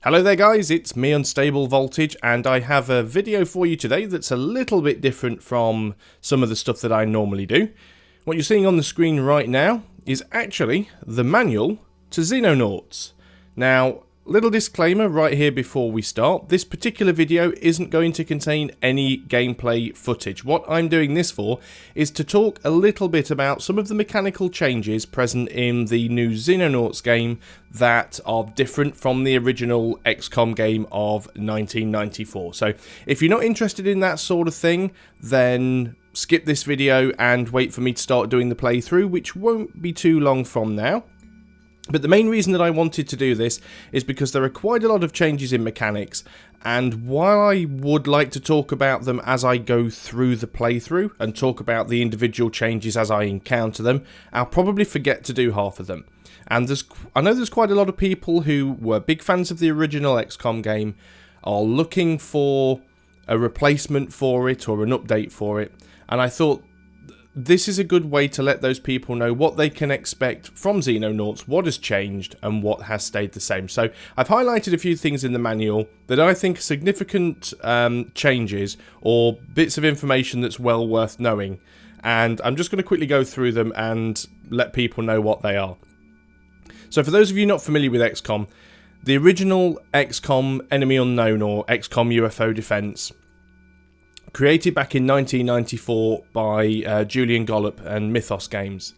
Hello there guys, it's me Unstable Voltage, and I have a video for you today that's a little bit different from some of the stuff that I normally do. What you're seeing on the screen right now is actually the manual to Xenonauts. Now, little disclaimer right here before we start, this particular video isn't going to contain any gameplay footage. What I'm doing this for is to talk a little bit about some of the mechanical changes present in the new Xenonauts game that are different from the original XCOM game of 1994. So if you're not interested in that sort of thing, then skip this video and wait for me to start doing the playthrough, which won't be too long from now. But the main reason that I wanted to do this is because there are quite a lot of changes in mechanics, and while I would like to talk about them as I go through the playthrough and talk about the individual changes as I encounter them, I'll probably forget to do half of them. And I know there's quite a lot of people who were big fans of the original XCOM game, are looking for a replacement for it or an update for it, and I thought this is a good way to let those people know what they can expect from Xenonauts, what has changed, and what has stayed the same. So I've highlighted a few things in the manual that I think are significant changes or bits of information that's well worth knowing. And I'm just going to quickly go through them and let people know what they are. So for those of you not familiar with XCOM, the original XCOM Enemy Unknown or XCOM UFO Defense, created back in 1994 by Julian Gollop and Mythos Games,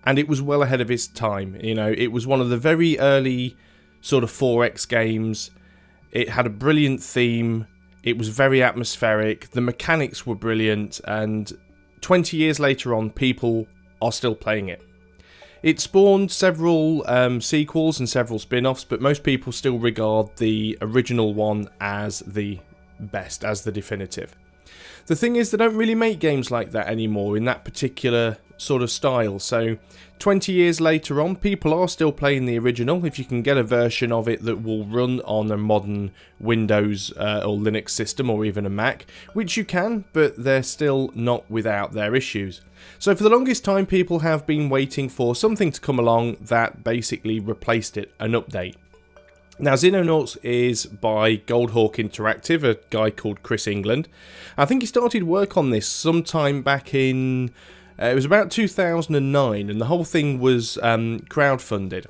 and it was well ahead of its time. You know, it was one of the very early sort of 4X games. It had a brilliant theme, it was very atmospheric, the mechanics were brilliant, and 20 years later on, people are still playing it. It spawned several sequels and several spin-offs, but most people still regard the original one as the best, as the definitive. The thing is, they don't really make games like that anymore in that particular sort of style. So 20 years later on, people are still playing the original. If you can get a version of it that will run on a modern Windows or Linux system or even a Mac, which you can, but they're still not without their issues. So for the longest time, people have been waiting for something to come along that basically replaced it, an update. Now, Xenonauts is by Goldhawk Interactive, a guy called Chris England. I think he started work on this sometime back in, it was about 2009, and the whole thing was crowdfunded.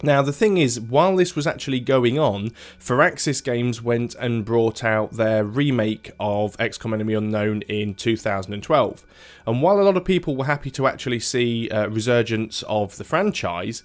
Now, the thing is, while this was actually going on, Firaxis Games went and brought out their remake of XCOM Enemy Unknown in 2012. And while a lot of people were happy to actually see a resurgence of the franchise,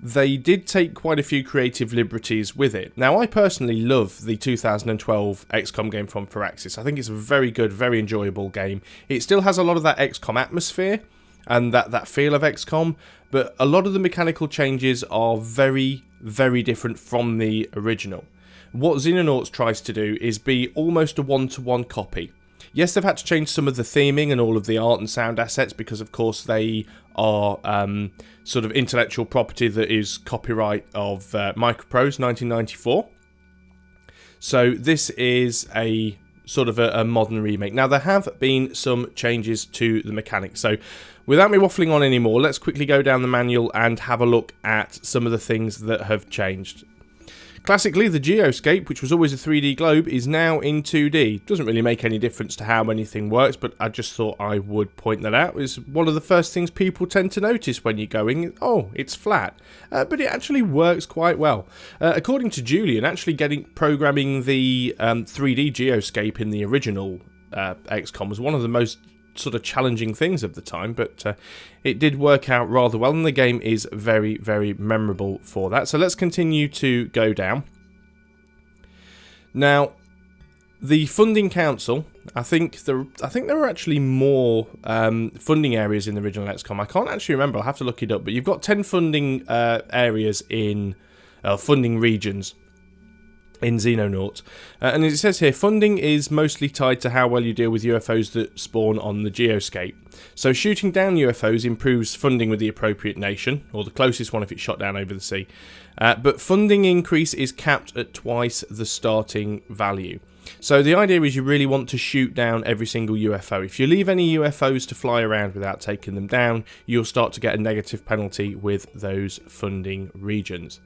they did take quite a few creative liberties with it. Now, I personally love the 2012 XCOM game from Firaxis. I think it's a very good, very enjoyable game. It still has a lot of that XCOM atmosphere and that feel of XCOM, but a lot of the mechanical changes are very, very different from the original. What Xenonauts tries to do is be almost a one-to-one copy. Yes, they've had to change some of the theming and all of the art and sound assets because, of course, they are sort of intellectual property that is copyright of Microprose 1994. So this is a sort of a modern remake. Now, there have been some changes to the mechanics. So without me waffling on anymore, let's quickly go down the manual and have a look at some of the things that have changed. Classically, the geoscape, which was always a 3D globe, is now in 2D. Doesn't really make any difference to how anything works, but I just thought I would point that out. It's one of the first things people tend to notice when you're going, oh, it's flat. But it actually works quite well. According to Julian, actually programming the 3D geoscape in the original XCOM was one of the most sort of challenging things of the time, but it did work out rather well, and the game is very, very memorable for that. So let's continue to go down. Now, the funding council, I think there were actually more funding areas in the original XCOM. I can't actually remember, I'll have to look it up, but you've got 10 funding areas in funding regions in Xenonauts, and as it says here, funding is mostly tied to how well you deal with UFOs that spawn on the geoscape. So shooting down UFOs improves funding with the appropriate nation, or the closest one if it's shot down over the sea, but funding increase is capped at twice the starting value. So the idea is you really want to shoot down every single UFO. If you leave any UFOs to fly around without taking them down, you'll start to get a negative penalty with those funding regions.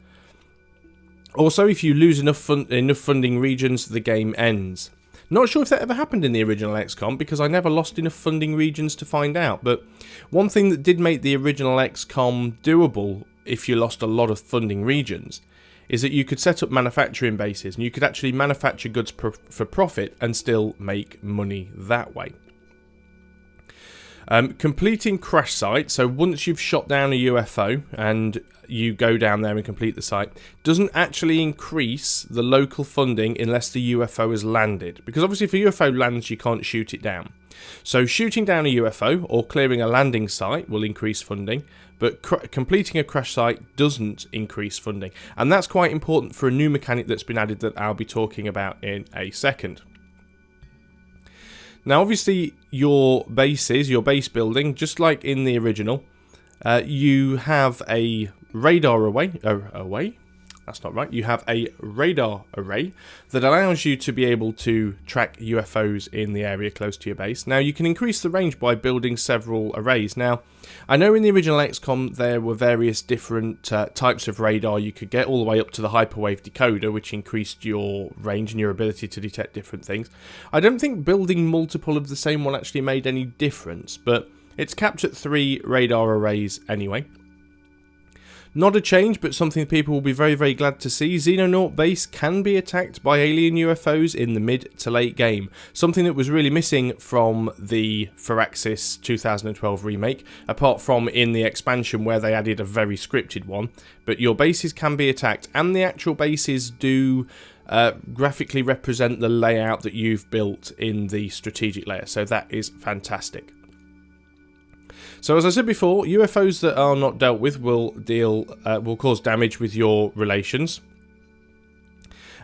Also, if you lose enough funding regions, the game ends. Not sure if that ever happened in the original XCOM, because I never lost enough funding regions to find out, but one thing that did make the original XCOM doable if you lost a lot of funding regions is that you could set up manufacturing bases, and you could actually manufacture goods for profit and still make money that way. Completing crash site, so once you've shot down a UFO and you go down there and complete the site, doesn't actually increase the local funding unless the UFO has landed. Because obviously if a UFO lands, you can't shoot it down. So shooting down a UFO or clearing a landing site will increase funding, but completing a crash site doesn't increase funding. And that's quite important for a new mechanic that's been added that I'll be talking about in a second. Now obviously your bases, your base building, just like in the original, you have a radar array. That's not right. You have a radar array that allows you to be able to track UFOs in the area close to your base. Now you can increase the range by building several arrays. Now I know in the original XCOM there were various different types of radar you could get, all the way up to the hyperwave decoder, which increased your range and your ability to detect different things. I don't think building multiple of the same one actually made any difference, but it's capped at 3 radar arrays anyway. Not a change, but something people will be very, very glad to see. Xenonaut base can be attacked by alien UFOs in the mid to late game. Something that was really missing from the Firaxis 2012 remake, apart from in the expansion where they added a very scripted one. But your bases can be attacked, and the actual bases do graphically represent the layout that you've built in the strategic layer. So that is fantastic. So as I said before, UFOs that are not dealt with will cause damage with your relations.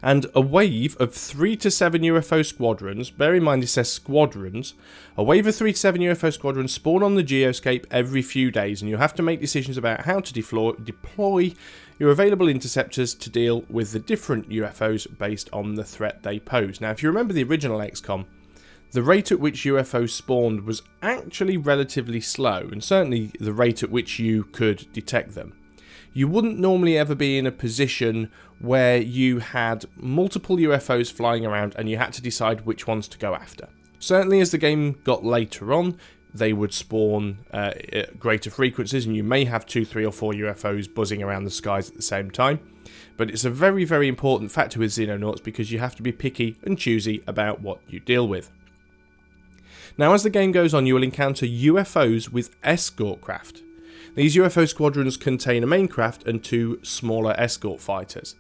And a wave of 3 to 7 UFO squadrons, bear in mind it says squadrons, a wave of 3 to 7 UFO squadrons spawn on the geoscape every few days, and you have to make decisions about how to deploy your available interceptors to deal with the different UFOs based on the threat they pose. Now if you remember the original XCOM, the rate at which UFOs spawned was actually relatively slow, and certainly the rate at which you could detect them. You wouldn't normally ever be in a position where you had multiple UFOs flying around and you had to decide which ones to go after. Certainly as the game got later on, they would spawn at greater frequencies, and you may have 2, 3 or 4 UFOs buzzing around the skies at the same time. But it's a very, very important factor with Xenonauts because you have to be picky and choosy about what you deal with. Now as the game goes on, you will encounter UFOs with escort craft. These UFO squadrons contain a main craft and 2 smaller escort fighters.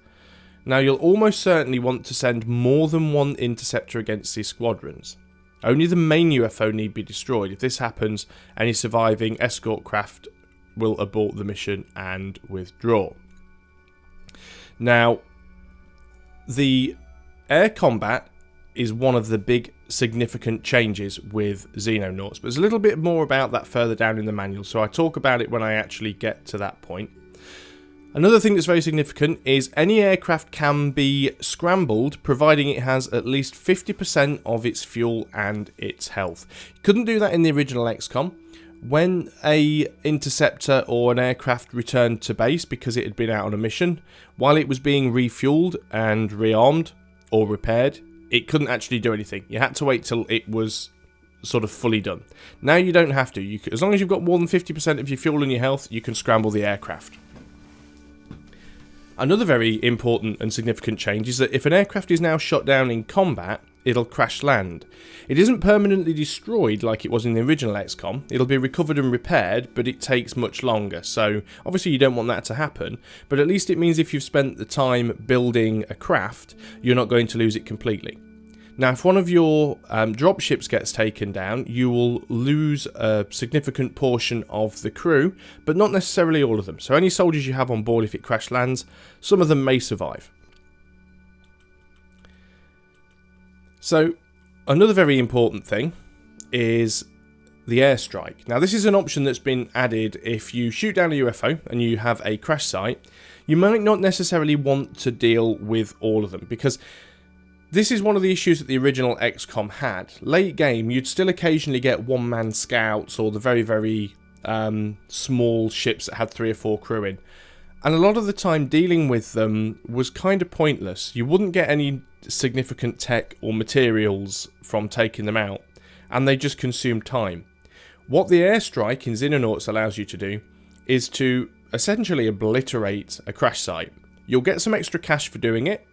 Now you'll almost certainly want to send more than one interceptor against these squadrons. Only the main UFO need be destroyed. If this happens, any surviving escort craft will abort the mission and withdraw. Now, the air combat is one of the big significant changes with Xenonauts, but there's a little bit more about that further down in the manual, so I talk about it when I actually get to that point. Another thing that's very significant is any aircraft can be scrambled providing it has at least 50% of its fuel and its health. You couldn't do that in the original XCOM. When a interceptor or an aircraft returned to base because it had been out on a mission, while it was being refueled and rearmed or repaired, it couldn't actually do anything. You had to wait till it was sort of fully done. Now you don't have to. As long as you've got more than 50% of your fuel and your health, you can scramble the aircraft. Another very important and significant change is that if an aircraft is now shot down in combat, it'll crash land. It isn't permanently destroyed like it was in the original XCOM. It'll be recovered and repaired, but it takes much longer. So obviously you don't want that to happen, but at least it means if you've spent the time building a craft, you're not going to lose it completely. Now if one of your dropships gets taken down, you will lose a significant portion of the crew, but not necessarily all of them. So any soldiers you have on board, if it crash lands, some of them may survive. So another very important thing is the airstrike. Now this is an option that's been added if you shoot down a UFO and you have a crash site. You might not necessarily want to deal with all of them, because this is one of the issues that the original XCOM had. Late game, you'd still occasionally get one-man scouts or the very, very small ships that had 3 or 4 crew in. And a lot of the time dealing with them was kind of pointless. You wouldn't get any significant tech or materials from taking them out, and they just consume time. What the Airstrike in Xenonauts allows you to do is to essentially obliterate a crash site. You'll get some extra cash for doing it,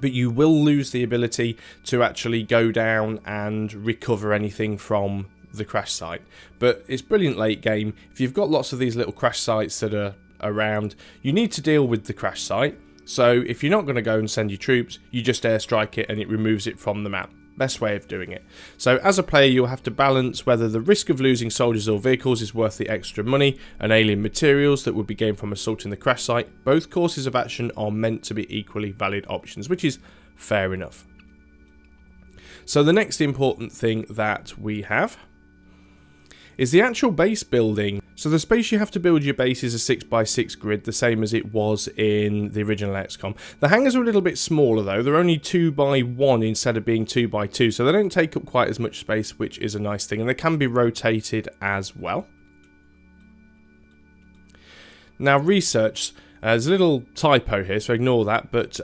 but you will lose the ability to actually go down and recover anything from the crash site. But it's brilliant late game. If you've got lots of these little crash sites that are around, you need to deal with the crash site. So if you're not going to go and send your troops, you just airstrike it and it removes it from the map. Best way of doing it. So as a player, you'll have to balance whether the risk of losing soldiers or vehicles is worth the extra money and alien materials that would be gained from assaulting the crash site. Both courses of action are meant to be equally valid options, which is fair enough. So the next important thing that we have is the actual base building. So the space you have to build your base is a 6x6 grid, the same as it was in the original XCOM. The hangars are a little bit smaller though, they're only 2x1 instead of being 2x2, so they don't take up quite as much space, which is a nice thing, and they can be rotated as well. Now research, there's a little typo here, so ignore that, but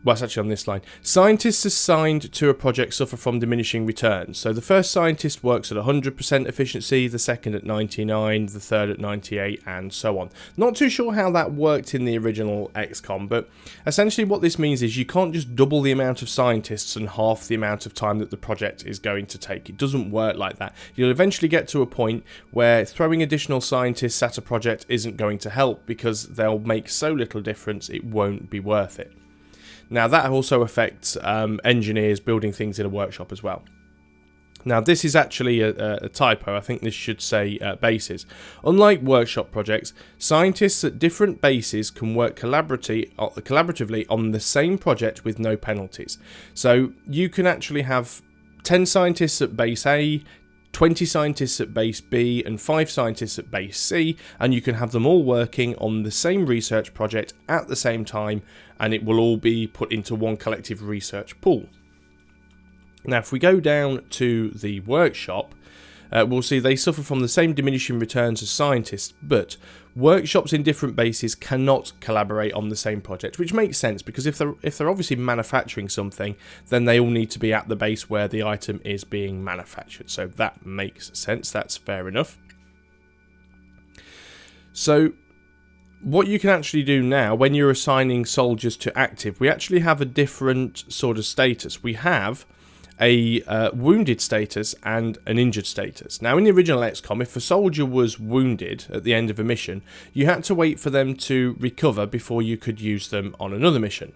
well, it's actually on this line. Scientists assigned to a project suffer from diminishing returns. So the first scientist works at 100% efficiency, the second at 99, the third at 98, and so on. Not too sure how that worked in the original XCOM, but essentially what this means is you can't just double the amount of scientists and half the amount of time that the project is going to take. It doesn't work like that. You'll eventually get to a point where throwing additional scientists at a project isn't going to help because they'll make so little difference it won't be worth it. Now that also affects engineers building things in a workshop as well. Now this is actually a typo, I think this should say bases. Unlike workshop projects, scientists at different bases can work collaboratively on the same project with no penalties. So you can actually have 10 scientists at base A, 20 scientists at base B and 5 scientists at base C, and you can have them all working on the same research project at the same time, and it will all be put into one collective research pool. Now if we go down to the workshop, we'll see they suffer from the same diminishing returns as scientists, but workshops in different bases cannot collaborate on the same project, which makes sense because if they're obviously manufacturing something, then they all need to be at the base where the item is being manufactured. So that makes sense, that's fair enough. So what you can actually do now when you're assigning soldiers to active, we actually have a different sort of status. We have a wounded status and an injured status. Now in the original XCOM, if a soldier was wounded at the end of a mission, you had to wait for them to recover before you could use them on another mission.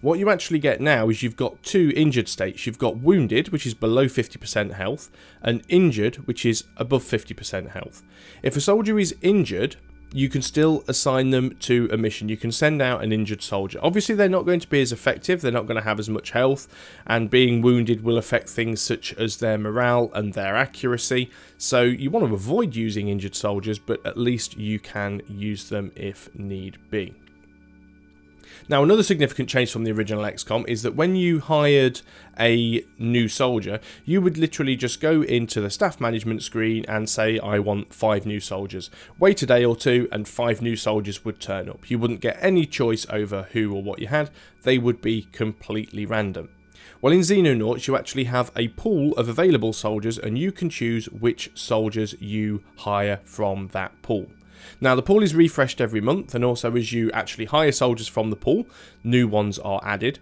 What you actually get now is you've got two injured states. You've got wounded, which is below 50% health, and injured, which is above 50% health. If a soldier is injured, you can still assign them to a mission. You can send out an injured soldier. Obviously, they're not going to be as effective. They're not going to have as much health, and being wounded will affect things such as their morale and their accuracy. So you want to avoid using injured soldiers, but at least you can use them if need be. Now, another significant change from the original XCOM is that when you hired a new soldier, you would literally just go into the staff management screen and say, I want 5 new soldiers. Wait a day or two and 5 new soldiers would turn up. You wouldn't get any choice over who or what you had. They would be completely random. Well, in Xenonauts, you actually have a pool of available soldiers and you can choose which soldiers you hire from that pool. Now the pool is refreshed every month, and also as you actually hire soldiers from the pool, new ones are added.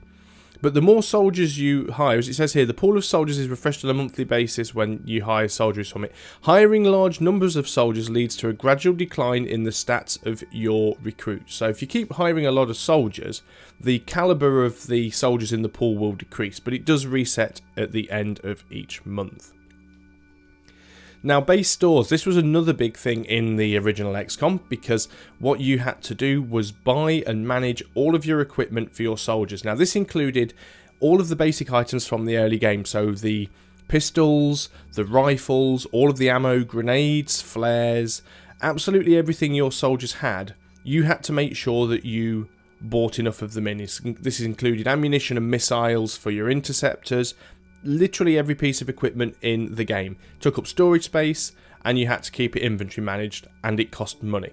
But the more soldiers you hire, as it says here, the pool of soldiers is refreshed on a monthly basis when you hire soldiers from it. Hiring large numbers of soldiers leads to a gradual decline in the stats of your recruits. So if you keep hiring a lot of soldiers, the caliber of the soldiers in the pool will decrease, but it does reset at the end of each month. Now, base stores, this was another big thing in the original XCOM, because what you had to do was buy and manage all of your equipment for your soldiers. Now, this included all of the basic items from the early game, so the pistols, the rifles, all of the ammo, grenades, flares, absolutely everything your soldiers had. You had to make sure that you bought enough of them in. This included ammunition and missiles for your interceptors. Literally every piece of equipment in the game took up storage space, and you had to keep it inventory managed, and it cost money.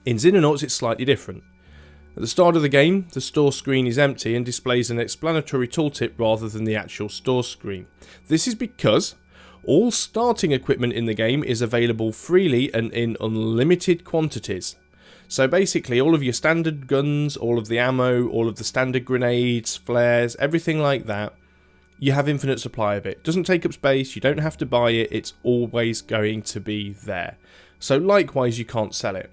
In Xenonauts it's slightly different. At the start of the game, the store screen is empty and displays an explanatory tooltip rather than the actual store screen. This is because all starting equipment in the game is available freely and in unlimited quantities. So basically all of your standard guns, all of the ammo, all of the standard grenades, flares, everything like that, you have infinite supply of it. It doesn't take up space, you don't have to buy it, it's always going to be there. So likewise you can't sell it.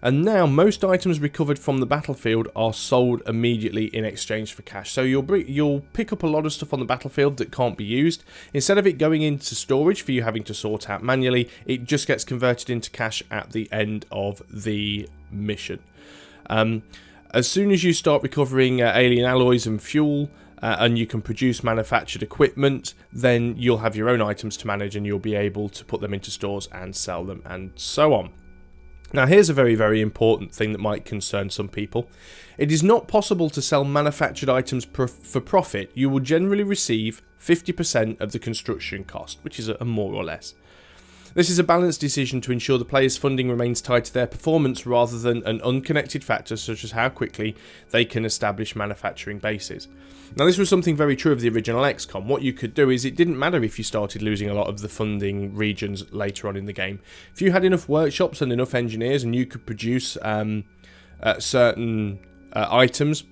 And now most items recovered from the battlefield are sold immediately in exchange for cash. So you'll pick up a lot of stuff on the battlefield that can't be used. Instead of it going into storage for you having to sort out manually, it just gets converted into cash at the end of the mission. As soon as you start recovering alien alloys and fuel, and you can produce manufactured equipment, then you'll have your own items to manage and you'll be able to put them into stores and sell them and so on. Now here's a very, very important thing that might concern some people. It is not possible to sell manufactured items for profit. You will generally receive 50% of the construction cost, which is a more or less. This is a balanced decision to ensure the player's funding remains tied to their performance rather than an unconnected factor such as how quickly they can establish manufacturing bases. Now this was something very true of the original XCOM. What you could do is it didn't matter if you started losing a lot of the funding regions later on in the game. If you had enough workshops and enough engineers and you could produce certain items,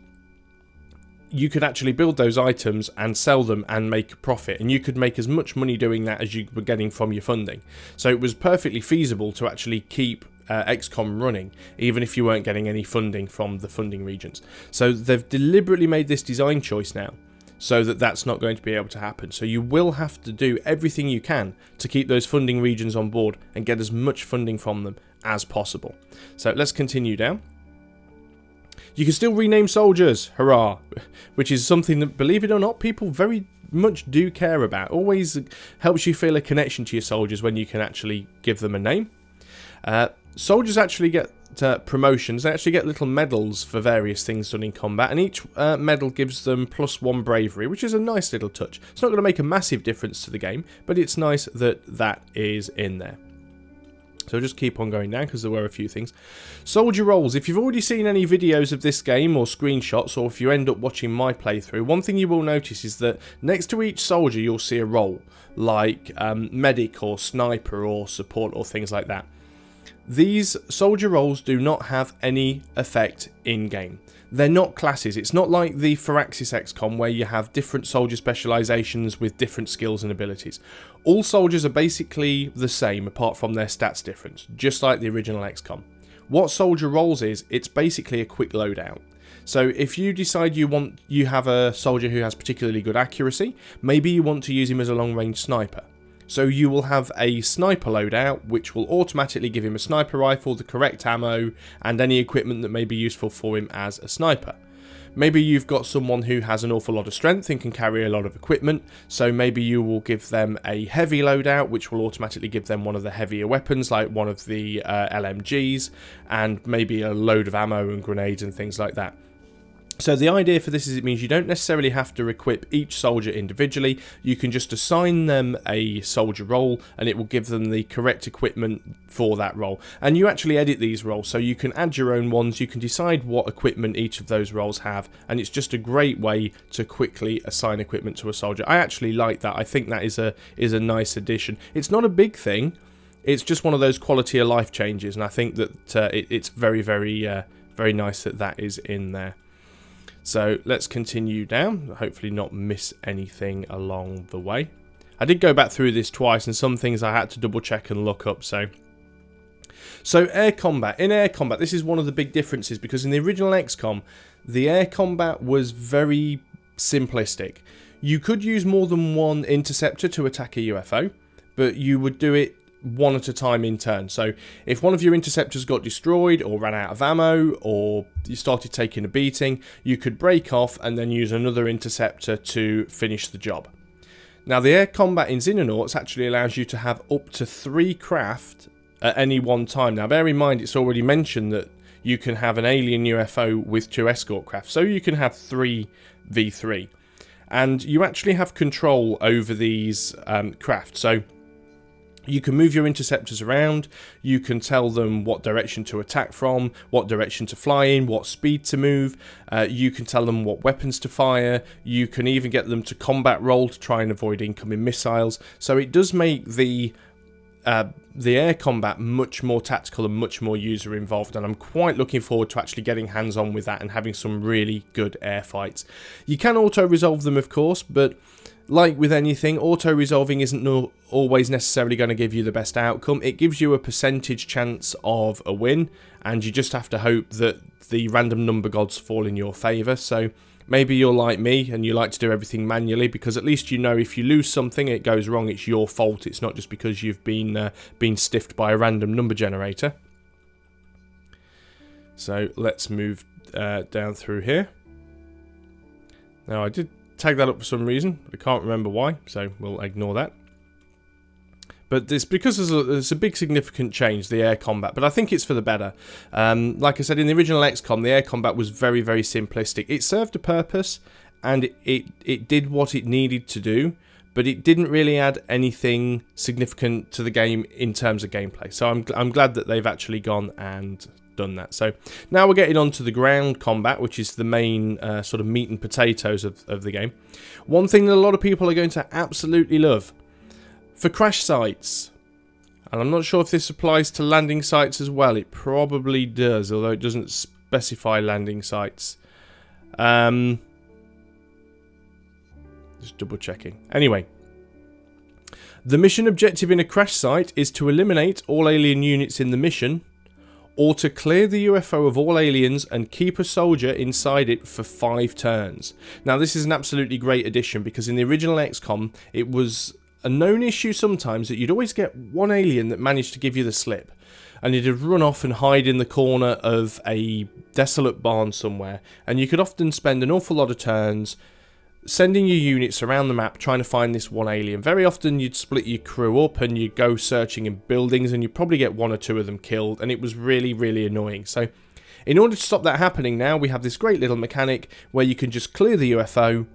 you could actually build those items and sell them and make a profit, and you could make as much money doing that as you were getting from your funding. So it was perfectly feasible to actually keep XCOM running even if you weren't getting any funding from the funding regions. So they've deliberately made this design choice now so that that's not going to be able to happen. So you will have to do everything you can to keep those funding regions on board and get as much funding from them as possible. So let's continue down. You can still rename soldiers, hurrah, which is something that, believe it or not, people very much do care about. Always helps you feel a connection to your soldiers when you can actually give them a name. Soldiers actually get promotions. They actually get little medals for various things done in combat, and each medal gives them +1 bravery, which is a nice little touch. It's not going to make a massive difference to the game, but it's nice that that is in there. So just keep on going down because there were a few things. Soldier roles. If you've already seen any videos of this game or screenshots, or if you end up watching my playthrough, one thing you will notice is that next to each soldier you'll see a role, like medic or sniper or support or things like that. These soldier roles do not have any effect in-game. They're not classes. It's not like the Firaxis XCOM where you have different soldier specializations with different skills and abilities. All soldiers are basically the same apart from their stats difference, just like the original XCOM. What soldier roles is, it's basically a quick loadout. So if you decide you have a soldier who has particularly good accuracy, maybe you want to use him as a long-range sniper. So you will have a sniper loadout, which will automatically give him a sniper rifle, the correct ammo, and any equipment that may be useful for him as a sniper. Maybe you've got someone who has an awful lot of strength and can carry a lot of equipment, so maybe you will give them a heavy loadout, which will automatically give them one of the heavier weapons, like one of the LMGs, and maybe a load of ammo and grenades and things like that. So the idea for this is it means you don't necessarily have to equip each soldier individually. You can just assign them a soldier role and it will give them the correct equipment for that role. And you actually edit these roles, so you can add your own ones, you can decide what equipment each of those roles have, and it's just a great way to quickly assign equipment to a soldier. I actually like that. I think that is a nice addition. It's not a big thing, it's just one of those quality of life changes, and I think that it's very, very nice that that is in there. So let's continue down, hopefully not miss anything along the way. I did go back through this twice and some things I had to double check and look up. So air combat. In air combat, this is one of the big differences, because in the original XCOM, the air combat was very simplistic. You could use more than one interceptor to attack a UFO, but you would do it one at a time in turn. So if one of your interceptors got destroyed or ran out of ammo or you started taking a beating, you could break off and then use another interceptor to finish the job. Now the air combat in Xenonauts actually allows you to have up to 3 craft at any one time. Now bear in mind it's already mentioned that you can have an alien UFO with 2 escort craft, so you can have 3v3, and you actually have control over these craft. So You can move your interceptors around, you can tell them what direction to attack from, what direction to fly in, what speed to move, you can tell them what weapons to fire, you can even get them to combat roll to try and avoid incoming missiles. So it does make the air combat much more tactical and much more user involved, and I'm quite looking forward to actually getting hands on with that and having some really good air fights. You can auto-resolve them, of course, but like with anything, auto-resolving isn't always necessarily going to give you the best outcome. It gives you a percentage chance of a win, and you just have to hope that the random number gods fall in your favour. So maybe you're like me and you like to do everything manually, because at least you know if you lose something, it goes wrong, it's your fault. It's not just because you've been stiffed by a random number generator. So let's move down through here. Now I did tag that up for some reason, but I can't remember why, so we'll ignore that. But it's because there's a big significant change, the air combat, but I think it's for the better. Like I said, in the original XCOM, the air combat was very, very simplistic. It served a purpose, and it did what it needed to do, but it didn't really add anything significant to the game in terms of gameplay. So I'm glad that they've actually gone and done that. So now we're getting on to the ground combat, which is the main sort of meat and potatoes of the game. One thing that a lot of people are going to absolutely love, for crash sites, and I'm not sure if this applies to landing sites as well, it probably does, although it doesn't specify landing sites. Just double checking. Anyway, the mission objective in a crash site is to eliminate all alien units in the mission, or to clear the UFO of all aliens and keep a soldier inside it for 5 turns. Now this is an absolutely great addition, because in the original XCOM it was a known issue sometimes that you'd always get one alien that managed to give you the slip, and you'd run off and hide in the corner of a desolate barn somewhere, and you could often spend an awful lot of turns sending your units around the map trying to find this one alien. Very often you'd split your crew up and you'd go searching in buildings, and you'd probably get 1 or 2 of them killed, and it was really, really annoying. So in order to stop that happening, now we have this great little mechanic where you can just clear the UFO,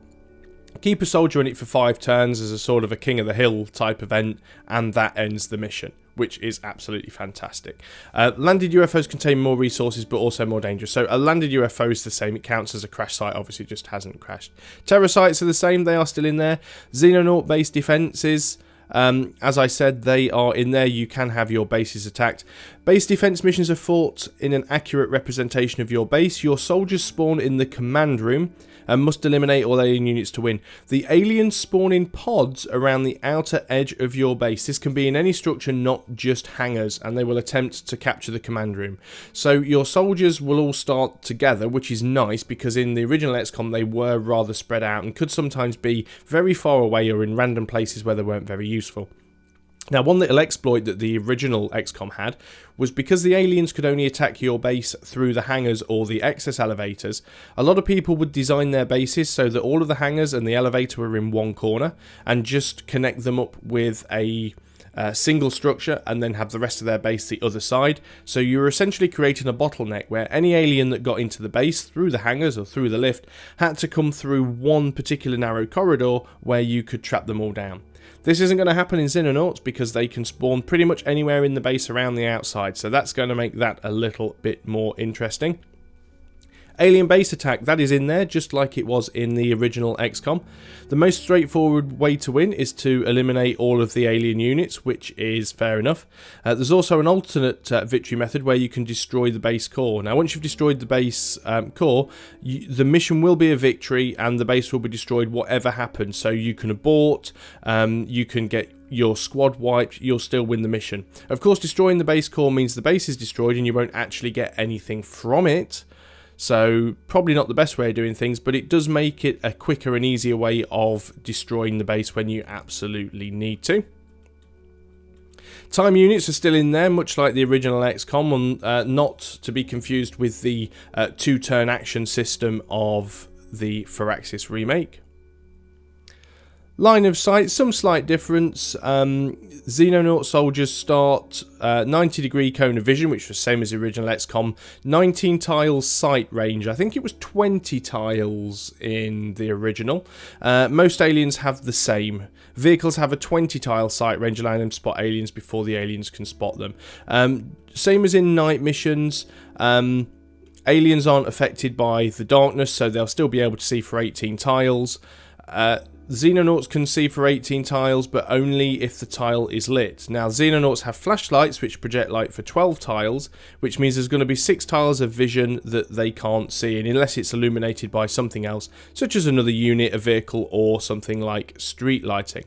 keep a soldier in it for 5 turns as a sort of a King of the Hill type event, and that ends the mission, which is absolutely fantastic. Landed UFOs contain more resources, but also more dangerous. So a landed UFO is the same. It counts as a crash site, obviously it just hasn't crashed. Terror sites are the same. They are still in there. Xenonaut-based defenses, as I said, they are in there. You can have your bases attacked. Base defense missions are fought in an accurate representation of your base. Your soldiers spawn in the command room and must eliminate all alien units to win. The aliens spawn in pods around the outer edge of your base. This can be in any structure, not just hangars, and they will attempt to capture the command room. So your soldiers will all start together, which is nice, because in the original XCOM they were rather spread out and could sometimes be very far away or in random places where they weren't very useful. Now, one little exploit that the original XCOM had was, because the aliens could only attack your base through the hangars or the excess elevators, a lot of people would design their bases so that all of the hangars and the elevator were in one corner, and just connect them up with a single structure and then have the rest of their base the other side. So you were essentially creating a bottleneck where any alien that got into the base through the hangars or through the lift had to come through one particular narrow corridor where you could trap them all down. This isn't going to happen in Xenonauts, because they can spawn pretty much anywhere in the base around the outside, so that's going to make that a little bit more interesting. Alien base attack, that is in there just like it was in the original XCOM. The most straightforward way to win is to eliminate all of the alien units, which is fair enough. There's also an alternate victory method where you can destroy the base core. Now once you've destroyed the base core, the mission will be a victory and the base will be destroyed whatever happens. So you can abort, you can get your squad wiped, you'll still win the mission. Of course, destroying the base core means the base is destroyed and you won't actually get anything from it. So probably not the best way of doing things, but it does make it a quicker and easier way of destroying the base when you absolutely need to. Time units are still in there, much like the original XCOM, not to be confused with the 2-turn action system of the Firaxis remake. Line of sight, some slight difference. Xenonaut soldiers start 90-degree cone of vision, which was same as the original XCOM. 19 tiles sight range. I think it was 20 tiles in the original. Most aliens have the same. Vehicles have a 20-tile sight range, allowing them to spot aliens before the aliens can spot them. Same as in night missions. Aliens aren't affected by the darkness, so they'll still be able to see for 18 tiles. Xenonauts can see for 18 tiles, but only if the tile is lit. Now, Xenonauts have flashlights which project light for 12 tiles, which means there's going to be 6 tiles of vision that they can't see, and unless it's illuminated by something else, such as another unit, a vehicle, or something like street lighting.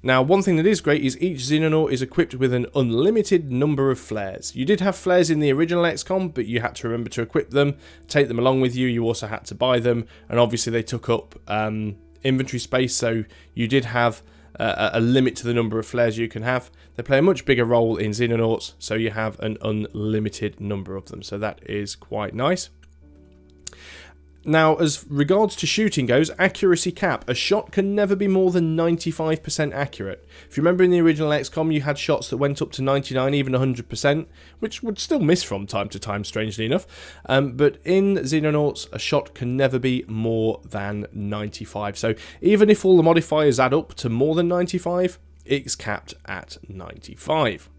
Now, one thing that is great is each Xenonaut is equipped with an unlimited number of flares. You did have flares in the original XCOM, but you had to remember to equip them, take them along with you. You also had to buy them, and obviously they took up inventory space, so you did have a limit to the number of flares you can have. They play a much bigger role in Xenonauts, so you have an unlimited number of them, so that is quite nice. Now, as regards to shooting goes, accuracy cap. A shot can never be more than 95% accurate. If you remember in the original XCOM, you had shots that went up to 99, even 100%, which would still miss from time to time, strangely enough. But in Xenonauts, a shot can never be more than 95. So even if all the modifiers add up to more than 95, it's capped at 95.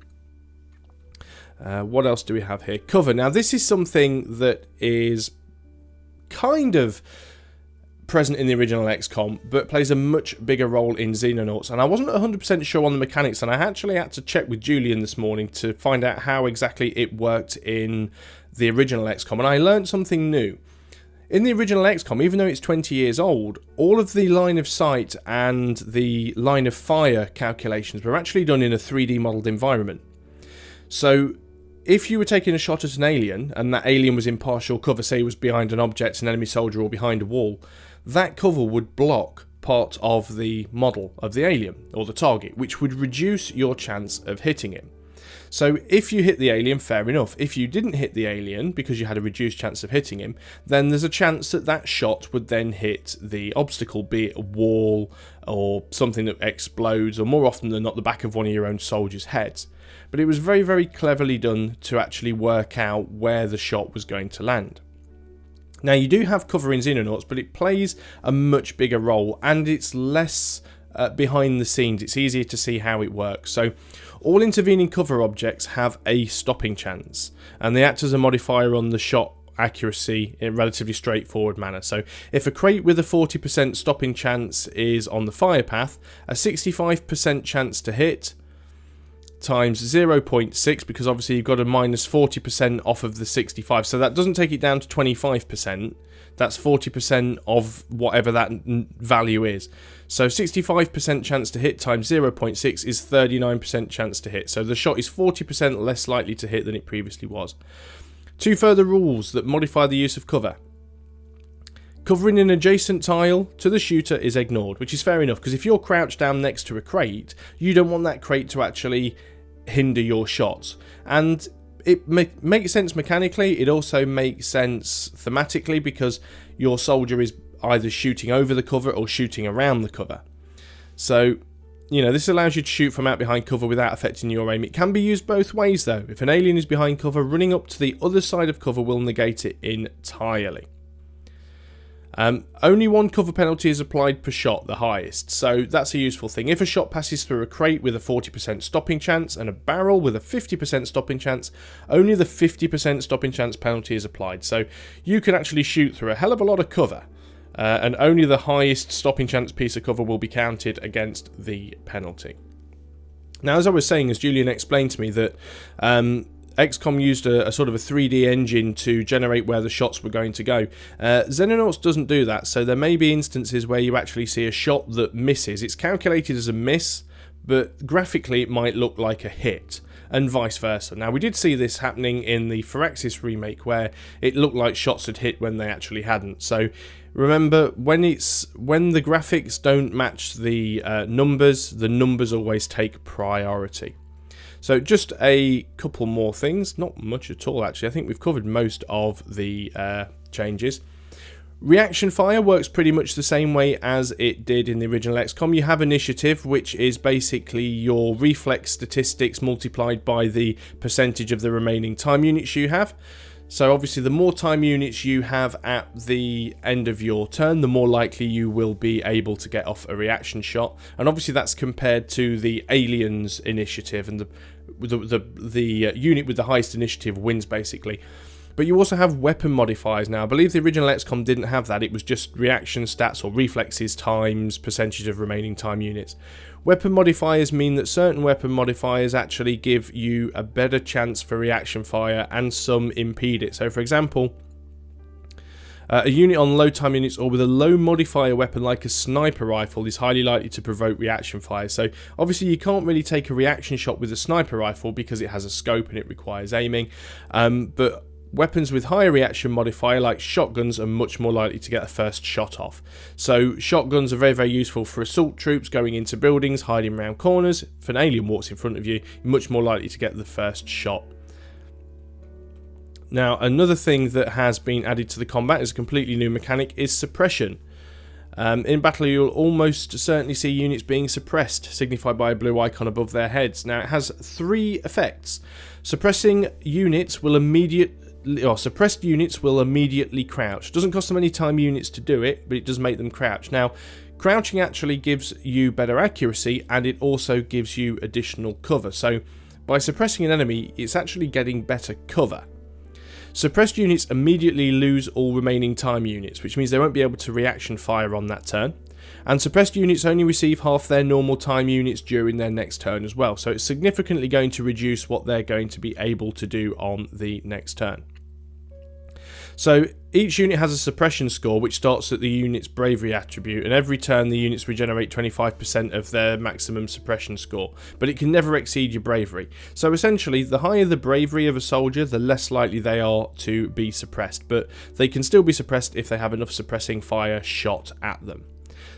What else do we have here? Cover. Now, this is something that is kind of present in the original XCOM, but plays a much bigger role in Xenonauts. And I wasn't 100% sure on the mechanics, and I actually had to check with Julian this morning to find out how exactly it worked in the original XCOM, and I learned something new. In the original XCOM, even though it's 20 years old, all of the line of sight and the line of fire calculations were actually done in a 3D modelled environment. So if you were taking a shot at an alien, and that alien was in partial cover, say it was behind an object, an enemy soldier, or behind a wall, that cover would block part of the model of the alien, or the target, which would reduce your chance of hitting him. So if you hit the alien, fair enough. If you didn't hit the alien, because you had a reduced chance of hitting him, then there's a chance that that shot would then hit the obstacle, be it a wall, or something that explodes, or more often than not, the back of one of your own soldiers' heads. But it was very, very cleverly done to actually work out where the shot was going to land. Now, you do have cover in Xenonauts, but it plays a much bigger role, and it's less behind the scenes. It's easier to see how it works. So all intervening cover objects have a stopping chance, and they act as a modifier on the shot accuracy in a relatively straightforward manner. So if a crate with a 40% stopping chance is on the fire path, a 65% chance to hit times 0.6, because obviously you've got a minus 40% off of the 65, so that doesn't take it down to 25%. That's 40% of whatever that value is. So 65% chance to hit times 0.6 is 39% chance to hit. So the shot is 40% less likely to hit than it previously was. 2 further rules that modify the use of cover. Covering an adjacent tile to the shooter is ignored, which is fair enough, because if you're crouched down next to a crate, you don't want that crate to actually hinder your shots. And it makes sense mechanically, it also makes sense thematically, because your soldier is either shooting over the cover or shooting around the cover. So, you know, this allows you to shoot from out behind cover without affecting your aim. It can be used both ways though. If an alien is behind cover, running up to the other side of cover will negate it entirely. Only 1 cover penalty is applied per shot, the highest, so that's a useful thing. If a shot passes through a crate with a 40% stopping chance and a barrel with a 50% stopping chance, only the 50% stopping chance penalty is applied. So you can actually shoot through a hell of a lot of cover, and only the highest stopping chance piece of cover will be counted against the penalty. Now, as I was saying, as Julian explained to me, that XCOM used a sort of a 3D engine to generate where the shots were going to go. Xenonauts doesn't do that, so there may be instances where you actually see a shot that misses. It's calculated as a miss, but graphically it might look like a hit, and vice versa. Now, we did see this happening in the Phyrexis remake, where it looked like shots had hit when they actually hadn't. So remember, when the graphics don't match the numbers always take priority. So just a couple more things, not much at all actually. I think we've covered most of the changes. Reaction fire works pretty much the same way as it did in the original XCOM. You have initiative, which is basically your reflex statistics multiplied by the percentage of the remaining time units you have. So obviously the more time units you have at the end of your turn, the more likely you will be able to get off a reaction shot. And obviously that's compared to the aliens initiative, and the unit with the highest initiative wins basically. But you also have weapon modifiers now. I believe the original XCOM didn't have that. It was just reaction stats or reflexes times percentage of remaining time units. Weapon modifiers mean that certain weapon modifiers actually give you a better chance for reaction fire and some impede it. So for example, a unit on low time units or with a low modifier weapon like a sniper rifle is highly likely to provoke reaction fire. So obviously you can't really take a reaction shot with a sniper rifle because it has a scope and it requires aiming. But weapons with higher reaction modifier like shotguns are much more likely to get a first shot off. So shotguns are very, very useful for assault troops going into buildings, hiding around corners. If an alien walks in front of you, you're much more likely to get the first shot. Now, another thing that has been added to the combat as a completely new mechanic is suppression. In battle, you'll almost certainly see units being suppressed, signified by a blue icon above their heads. Now, it has 3 effects. Suppressed units will immediately crouch. Doesn't cost them any time units to do it, but it does make them crouch. Now, crouching actually gives you better accuracy, and it also gives you additional cover. So, by suppressing an enemy, it's actually getting better cover. Suppressed units immediately lose all remaining time units, which means they won't be able to reaction fire on that turn. And suppressed units only receive half their normal time units during their next turn as well. So it's significantly going to reduce what they're going to be able to do on the next turn. So each unit has a suppression score which starts at the unit's bravery attribute, and every turn the units regenerate 25% of their maximum suppression score, but it can never exceed your bravery. So essentially, the higher the bravery of a soldier, the less likely they are to be suppressed, but they can still be suppressed if they have enough suppressing fire shot at them.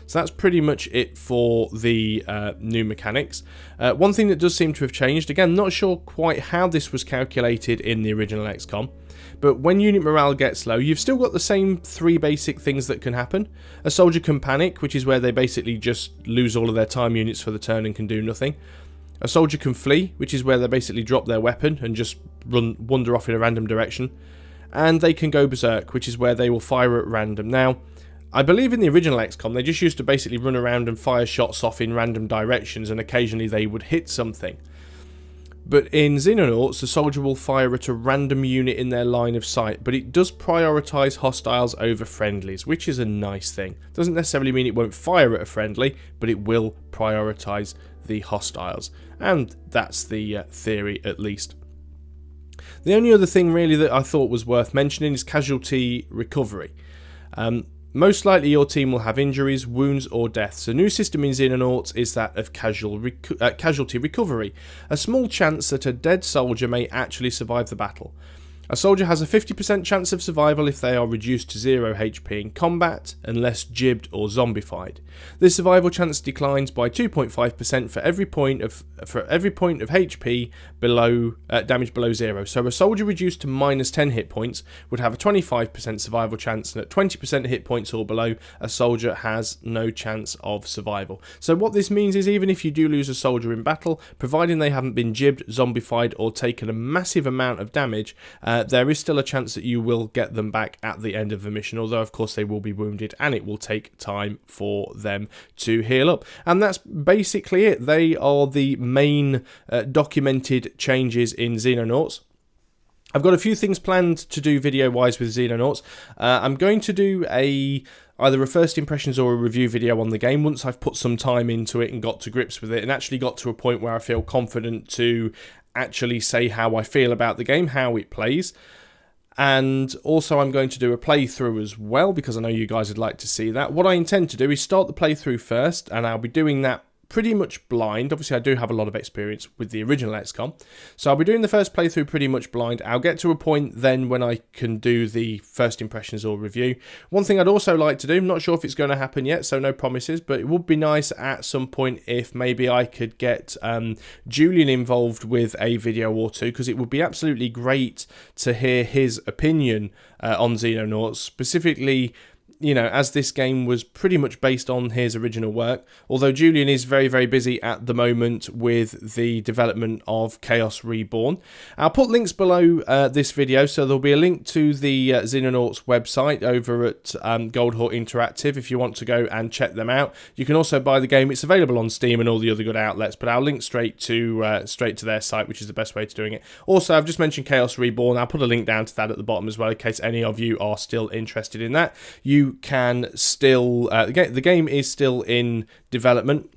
So that's pretty much it for the new mechanics. One thing that does seem to have changed, again, not sure quite how this was calculated in the original XCOM, but when unit morale gets low, you've still got the same 3 basic things that can happen. A soldier can panic, which is where they basically just lose all of their time units for the turn and can do nothing. A soldier can flee, which is where they basically drop their weapon and just wander off in a random direction. And they can go berserk, which is where they will fire at random. Now, I believe in the original XCOM, they just used to basically run around and fire shots off in random directions, and occasionally they would hit something. But in Xenonauts, the soldier will fire at a random unit in their line of sight, but it does prioritise hostiles over friendlies, which is a nice thing. Doesn't necessarily mean it won't fire at a friendly, but it will prioritise the hostiles. And that's the theory, at least. The only other thing really that I thought was worth mentioning is Casualty Recovery. Most likely your team will have injuries, wounds or deaths. A new system in Xenonauts is that of Casualty Recovery, a small chance that a dead soldier may actually survive the battle. A soldier has a 50% chance of survival if they are reduced to 0 HP in combat, unless jibbed or zombified. This survival chance declines by 2.5% for every point of HP below damage below 0. So a soldier reduced to minus 10 hit points would have a 25% survival chance, and at 20% hit points or below, a soldier has no chance of survival. So what this means is even if you do lose a soldier in battle, providing they haven't been jibbed, zombified or taken a massive amount of damage, there is still a chance that you will get them back at the end of the mission, although of course they will be wounded and it will take time for them to heal up. And that's basically it. They are the main documented changes in Xenonauts. I've got a few things planned to do video-wise with Xenonauts. I'm going to do either a first impressions or a review video on the game once I've put some time into it and got to grips with it and actually got to a point where I feel confident to actually say how I feel about the game, how it plays. And also I'm going to do a playthrough as well, because I know you guys would like to see that. What I intend to do is start the playthrough first, and I'll be doing that pretty much blind. Obviously I do have a lot of experience with the original XCOM, so I'll be doing the first playthrough pretty much blind. I'll get to a point then when I can do the first impressions or review. One thing I'd also like to do, I'm not sure if it's going to happen yet, so no promises, but it would be nice at some point if maybe I could get Julian involved with a video or two, because it would be absolutely great to hear his opinion on Xenonauts, specifically you know, as this game was pretty much based on his original work, although Julian is very, very busy at the moment with the development of Chaos Reborn. I'll put links below this video, so there'll be a link to the Xenonauts website over at Goldhawk Interactive if you want to go and check them out. You can also buy the game. It's available on Steam and all the other good outlets, but I'll link straight to their site, which is the best way to doing it. Also, I've just mentioned Chaos Reborn. I'll put a link down to that at the bottom as well, in case any of you are still interested in that. You can still the game is still in development.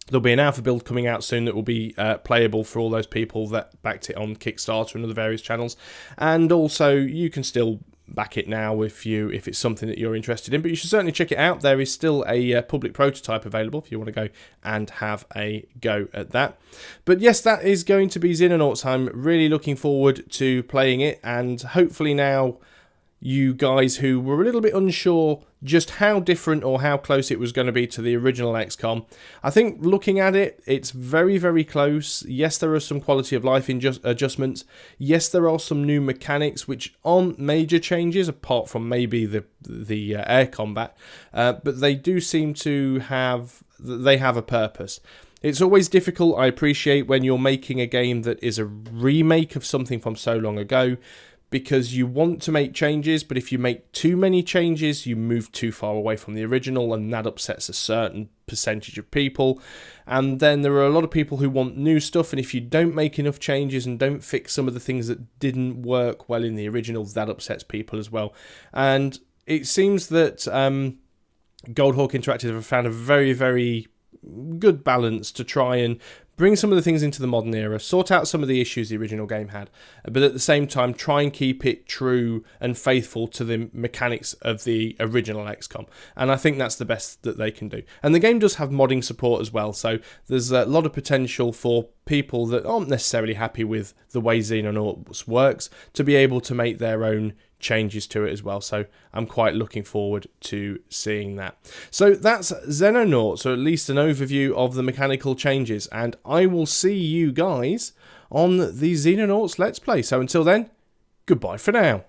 There'll be an alpha build coming out soon that will be playable for all those people that backed it on Kickstarter and other various channels, and also you can still back it now if it's something that you're interested in, but you should certainly check it out. There is still a public prototype available if you want to go and have a go at that. But yes, that is going to be Xenonauts. I'm really looking forward to playing it, and hopefully now you guys who were a little bit unsure just how different or how close it was going to be to the original XCOM. I think looking at it, it's very, very close. Yes, there are some quality of life adjustments. Yes, there are some new mechanics which aren't major changes apart from maybe the air combat, but they do seem to have a purpose. It's always difficult, I appreciate, when you're making a game that is a remake of something from so long ago, because you want to make changes, but if you make too many changes, you move too far away from the original, and that upsets a certain percentage of people. And then there are a lot of people who want new stuff, and if you don't make enough changes and don't fix some of the things that didn't work well in the original, that upsets people as well. And it seems that Goldhawk Interactive have found a very, very good balance to try and bring some of the things into the modern era, sort out some of the issues the original game had, but at the same time try and keep it true and faithful to the mechanics of the original XCOM. And I think that's the best that they can do. And the game does have modding support as well, so there's a lot of potential for people that aren't necessarily happy with the way Xenonauts works to be able to make their own changes to it as well. So I'm quite looking forward to seeing that. So that's Xenonauts, or at least an overview of the mechanical changes, and I will see you guys on the Xenonauts Let's Play. So until then, goodbye for now.